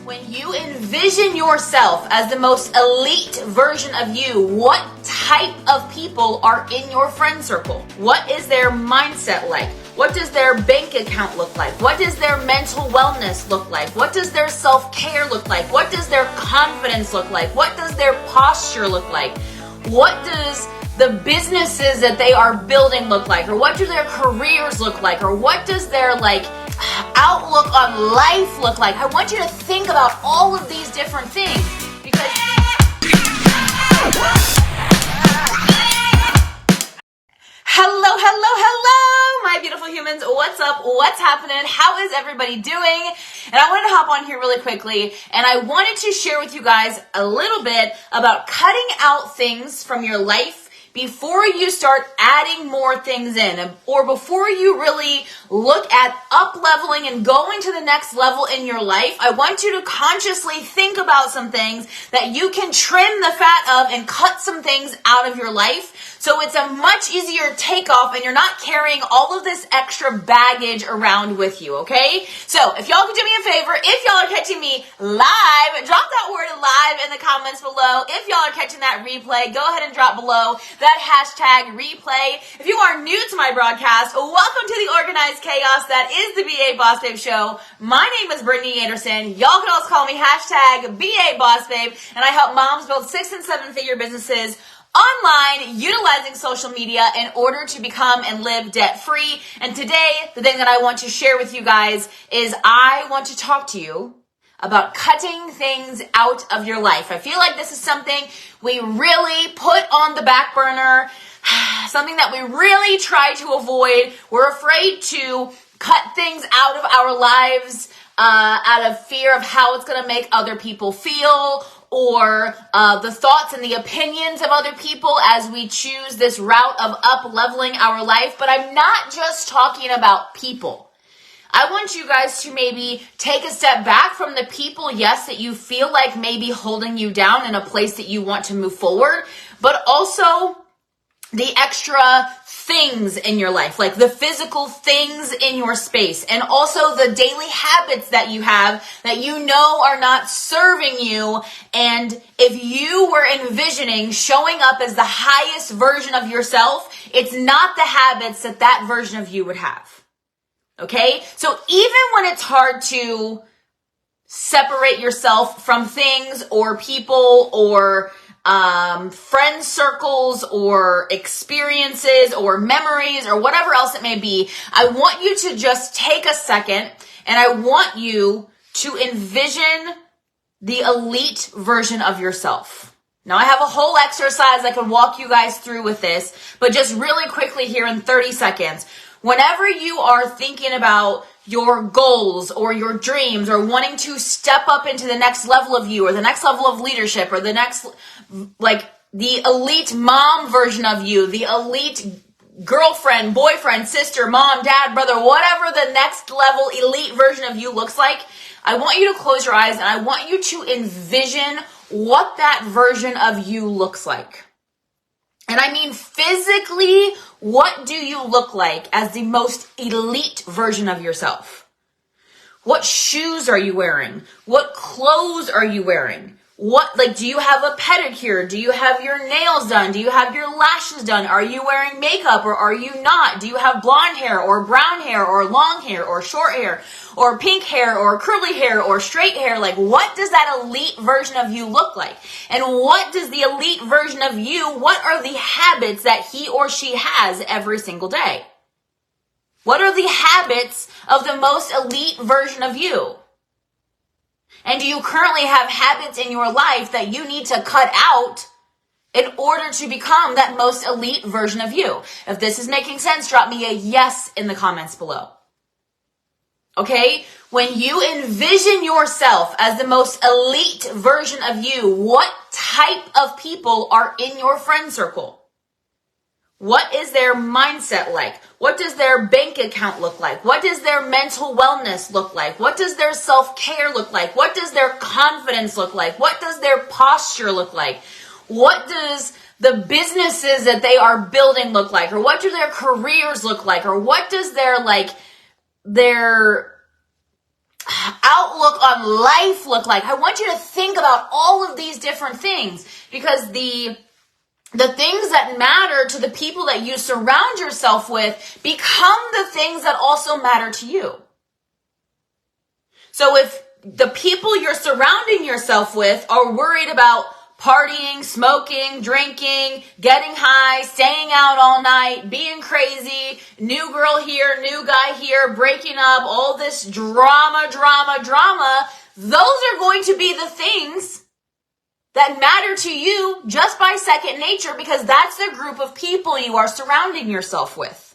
When you envision yourself as the most elite version of you, what type of people are in your friend circle? What is their mindset like? What does their bank account look like? What does their mental wellness look like? What does their self-care look like? What does their confidence look like? What does their posture look like? What does the businesses that they are building look like? Or what do their careers look like? Or what does their outlook on life look like? I want you to think about all of these different things because hello, my beautiful humans. What's up? What's happening? How is everybody doing? And I wanted to hop on here really quickly, and I wanted to share with you guys a little bit about cutting out things from your life before you start adding more things in, or before you really look at up-leveling and going to the next level in your life. I want you to consciously think about some things that you can trim the fat of and cut some things out of your life, so it's a much easier takeoff and you're not carrying all of this extra baggage around with you, okay? So if y'all could do me a favor, if y'all are catching me live, drop that word live in the comments below. If y'all are catching that replay, go ahead and drop below that hashtag replay. If you are new to my broadcast, welcome to the organized chaos that is the BA Boss Babe Show. My name is Brittany Anderson. Y'all can always call me hashtag BA Boss Babe, and I help moms build 6- and 7-figure businesses online, utilizing social media in order to become and live debt-free. And today, the thing that I want to share with you guys is I want to talk to you about cutting things out of your life. I feel like this is something we really put on the back burner, something that we really try to avoid. We're afraid to cut things out of our lives out of fear of how it's going to make other people feel, or the thoughts and the opinions of other people as we choose this route of up-leveling our life. But I'm not just talking about people. I want you guys to maybe take a step back from the people, yes, that you feel like may be holding you down in a place that you want to move forward, but also the extra things in your life, like the physical things in your space, and also the daily habits that you have that you know are not serving you. And if you were envisioning showing up as the highest version of yourself, it's not the habits that that version of you would have. Okay? So even when it's hard to separate yourself from things or people or friend circles or experiences or memories or whatever else it may be, I want you to just take a second and I want you to envision the elite version of yourself. Now I have a whole exercise I can walk you guys through with this, but just really quickly here in 30 seconds, whenever you are thinking about your goals or your dreams or wanting to step up into the next level of you or the next level of leadership or the next, the elite mom version of you, the elite girlfriend, boyfriend, sister, mom, dad, brother, whatever the next level elite version of you looks like, I want you to close your eyes and I want you to envision what that version of you looks like. And I mean physically, what do you look like as the most elite version of yourself? What shoes are you wearing? What clothes are you wearing? Do you have a pedicure? Do you have your nails done? Do you have your lashes done? Are you wearing makeup or are you not? Do you have blonde hair or brown hair or long hair or short hair or pink hair or curly hair or straight hair? What does that elite version of you look like? And what does the elite version of you, what are the habits that he or she has every single day? What are the habits of the most elite version of you? And do you currently have habits in your life that you need to cut out in order to become that most elite version of you? If this is making sense, drop me a yes in the comments below. Okay? When you envision yourself as the most elite version of you, what type of people are in your friend circle? What is their mindset like? What does their bank account look like? What does their mental wellness look like? What does their self-care look like? What does their confidence look like? What does their posture look like? What does the businesses that they are building look like? Or what do their careers look like? Or what does their outlook on life look like? I want you to think about all of these different things, because the things that matter to the people that you surround yourself with become the things that also matter to you. So if the people you're surrounding yourself with are worried about partying, smoking, drinking, getting high, staying out all night, being crazy, new girl here, new guy here, breaking up, all this drama, those are going to be the things that matter to you just by second nature, because that's the group of people you are surrounding yourself with.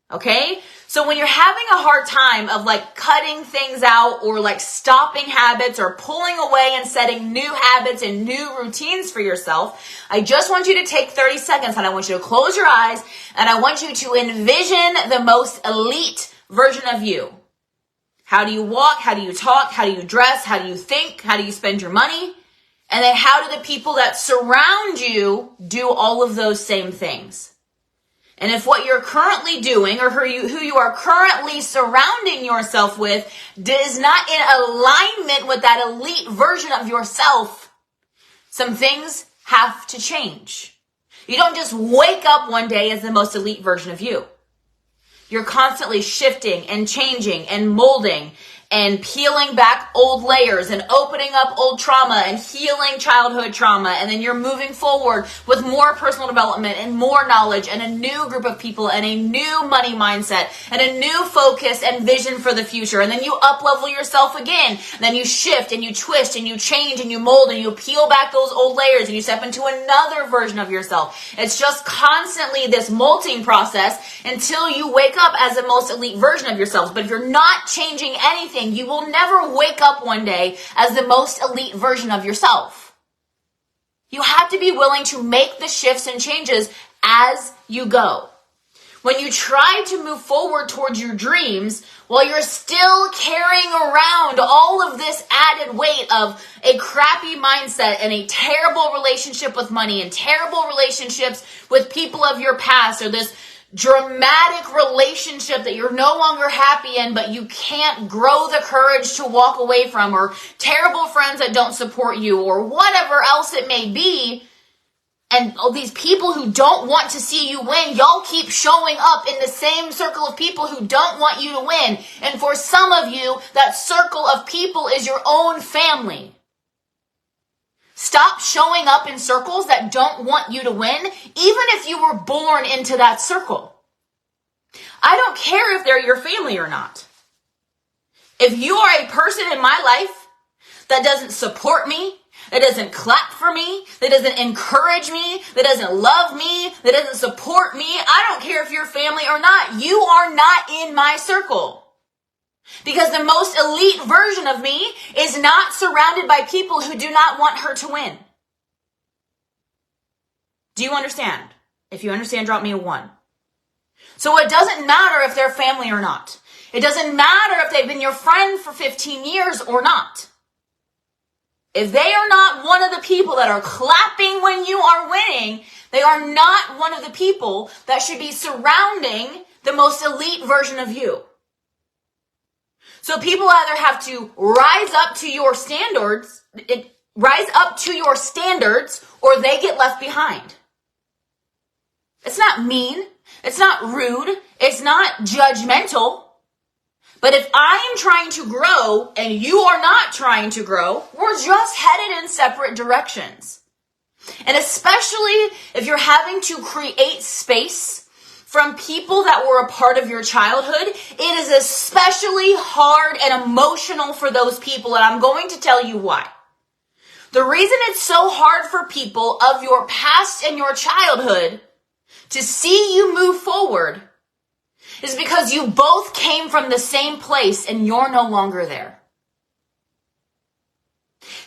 Okay? So when you're having a hard time of like cutting things out or like stopping habits or pulling away and setting new habits and new routines for yourself, I just want you to take 30 seconds and I want you to close your eyes and I want you to envision the most elite version of you. How do you walk? How do you talk? How do you dress? How do you think? How do you spend your money? And then how do the people that surround you do all of those same things? And if what you're currently doing or who you are currently surrounding yourself with is not in alignment with that elite version of yourself, some things have to change. You don't just wake up one day as the most elite version of you. You're constantly shifting and changing and molding and peeling back old layers and opening up old trauma and healing childhood trauma. And then you're moving forward with more personal development and more knowledge and a new group of people and a new money mindset and a new focus and vision for the future. And then you up-level yourself again. And then you shift and you twist and you change and you mold and you peel back those old layers and you step into another version of yourself. It's just constantly this molting process until you wake up as the most elite version of yourself. But if you're not changing anything, you will never wake up one day as the most elite version of yourself. You have to be willing to make the shifts and changes as you go. When you try to move forward towards your dreams while you're still carrying around all of this added weight of a crappy mindset and a terrible relationship with money and terrible relationships with people of your past, or this dramatic relationship that you're no longer happy in, but you can't grow the courage to walk away from, or terrible friends that don't support you, or whatever else it may be, and all these people who don't want to see you win, y'all keep showing up in the same circle of people who don't want you to win. And for some of you, that circle of people is your own family. Stop showing up in circles that don't want you to win, even if you were born into that circle. I don't care if they're your family or not. If you are a person in my life that doesn't support me, that doesn't clap for me, that doesn't encourage me, that doesn't love me, that doesn't support me, I don't care if you're family or not, you are not in my circle. Because the most elite version of me is not surrounded by people who do not want her to win. Do you understand? If you understand, drop me a 1. So it doesn't matter if they're family or not. It doesn't matter if they've been your friend for 15 years or not. If they are not one of the people that are clapping when you are winning, they are not one of the people that should be surrounding the most elite version of you. So people either have to rise up to your standards, or they get left behind. It's not mean. It's not rude. It's not judgmental. But if I am trying to grow and you are not trying to grow, we're just headed in separate directions. And especially if you're having to create space from people that were a part of your childhood, it is especially hard and emotional for those people, and I'm going to tell you why. The reason it's so hard for people of your past and your childhood to see you move forward is because you both came from the same place and you're no longer there.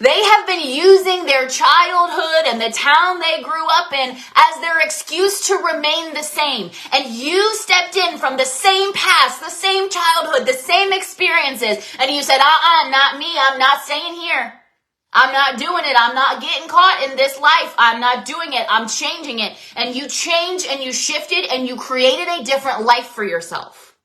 They have been using their childhood and the town they grew up in as their excuse to remain the same. And you stepped in from the same past, the same childhood, the same experiences. And you said, not me. I'm not staying here. I'm not doing it. I'm not getting caught in this life. I'm not doing it. I'm changing it. And you changed and you shifted and you created a different life for yourself.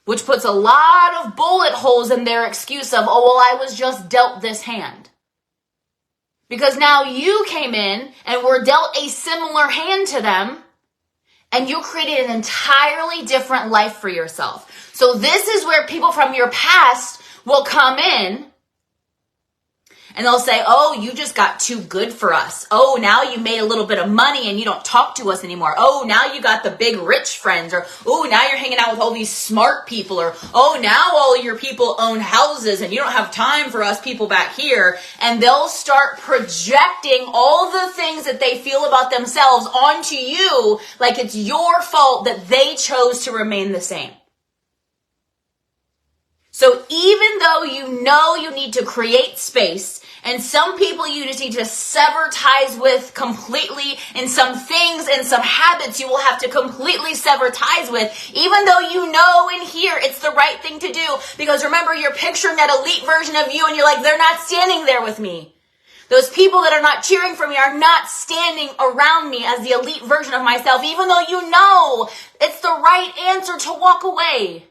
which puts a lot of bullet holes in their excuse of, oh, well, I was just dealt this hand. Because now you came in and were dealt a similar hand to them, and you created an entirely different life for yourself. So this is where people from your past will come in and they'll say, oh, you just got too good for us. Oh, now you made a little bit of money and you don't talk to us anymore. Oh, now you got the big rich friends. Or, oh, now you're hanging out with all these smart people. Or, oh, now all your people own houses and you don't have time for us people back here. And they'll start projecting all the things that they feel about themselves onto you, like it's your fault that they chose to remain the same. So even though you know you need to create space, and some people you just need to sever ties with completely, and some things and some habits you will have to completely sever ties with, even though you know in here it's the right thing to do. Because remember, you're picturing that elite version of you and you're like, they're not standing there with me. Those people that are not cheering for me are not standing around me as the elite version of myself, even though you know it's the right answer to walk away.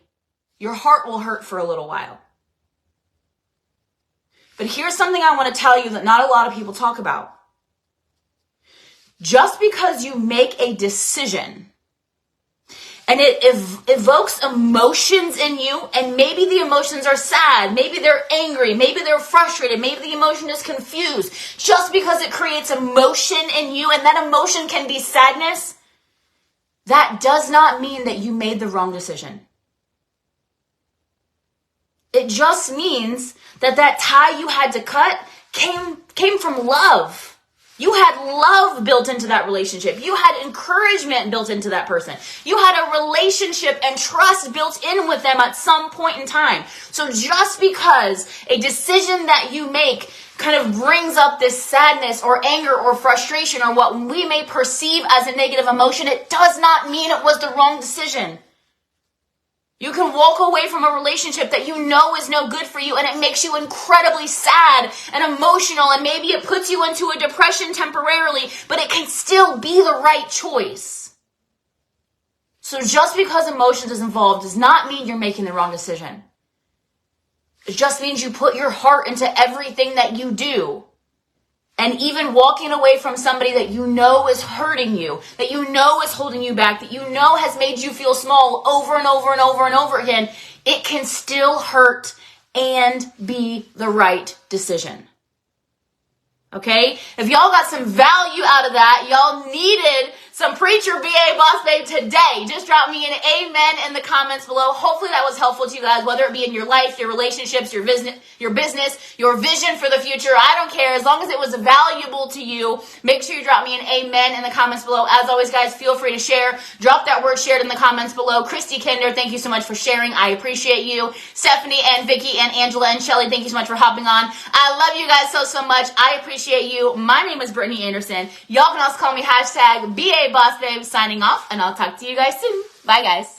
Your heart will hurt for a little while. But here's something I want to tell you that not a lot of people talk about. Just because you make a decision and it evokes emotions in you, and maybe the emotions are sad, maybe they're angry, maybe they're frustrated, maybe the emotion is confused, just because it creates emotion in you, and that emotion can be sadness, that does not mean that you made the wrong decision. It just means that tie you had to cut came from love. You had love built into that relationship. You had encouragement built into that person. You had a relationship and trust built in with them at some point in time. So just because a decision that you make kind of brings up this sadness or anger or frustration or what we may perceive as a negative emotion, it does not mean it was the wrong decision. You can walk away from a relationship that you know is no good for you, and it makes you incredibly sad and emotional, and maybe it puts you into a depression temporarily, but it can still be the right choice. So just because emotions is involved does not mean you're making the wrong decision. It just means you put your heart into everything that you do. And even walking away from somebody that you know is hurting you, that you know is holding you back, that you know has made you feel small over and over and over and over again, it can still hurt and be the right decision. Okay? If y'all got some value out of that, y'all needed some Preacher BA Boss Babe today. Just drop me an amen in the comments below. Hopefully that was helpful to you guys, whether it be in your life, your relationships, your business, your vision for the future. I don't care. As long as it was valuable to you, make sure you drop me an amen in the comments below. As always, guys, feel free to share. Drop that word shared in the comments below. Christy Kinder, thank you so much for sharing. I appreciate you. Stephanie and Vicky and Angela and Shelly, thank you so much for hopping on. I love you guys so much. I appreciate you. My name is Brittany Anderson. Y'all can also call me #BA Boss Babe, signing off, and I'll talk to you guys soon. Bye, guys.